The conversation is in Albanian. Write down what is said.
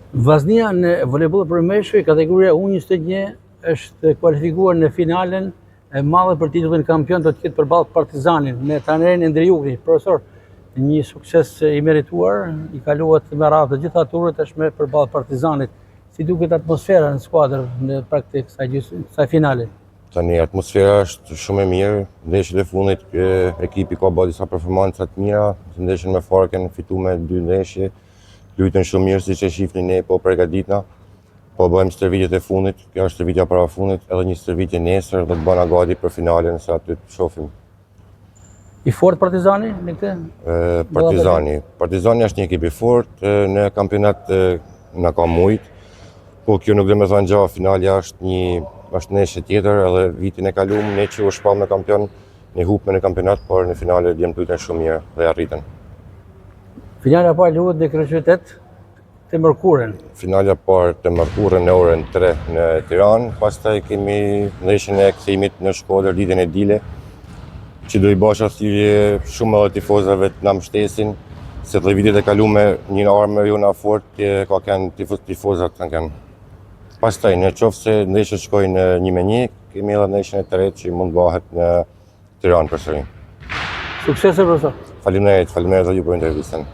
Vllaznia në voleyboll për meshkuj kategoria U21 është kualifikuar në finalen e madhe për titullin kampion, do të ketë përballë Partizanin me trajnerin Endri Jugli, profesor. Një sukses i merituar, i kaluat me radhë të gjitha turët tashmë përballë Partizanit. Si duket atmosfera në skuadër në praktikë kësaj finale? Tani atmosfera është shumë e mirë. Ndeshjet e fundit ekipi ka bërë disa performanca të mira, ndeshjen me Farken fitu me 2 ndeshje. Luajtën shumë mirë siç e shihni ne, po përgatitna. Po bëjmë stërvitjet e fundit, kjo është stërvitja para fundit, edhe një stërvitje nesër dhe të bëna gati për finalen se aty të shohim. I fort Partizani në këtë? Partizani është një ekip i fort, në kampionat na ka mujt, po kjo nuk do të thonë gjë, finalja është ndeshje tjetër, edhe vitin e kaluar ne që u shpall me kampion, ne hupme në kampionat, por në finale djem luajtën shumë mirë dhe arritën. Finala parë luhet në kryeqytet të Mërkurën. Finala parë të Mërkurën në orën 3 në Tiranë, pastaj kemi ndeshjen e kthimit në Shkodër ditën e dile, që do i bash arsye shumë edhe tifozëve të na mbështesin, se të vitet e kaluar një armë jona fort ka kanë tifozat kanë kanë. Pastaj në qoftë se ndeshjet shkojnë 1-1, kemi edhe ndeshjen e tretë që mund bëhet në Tiranë përsëri. Suksese profesor. Faleminderit, faleminderit ju për intervistën.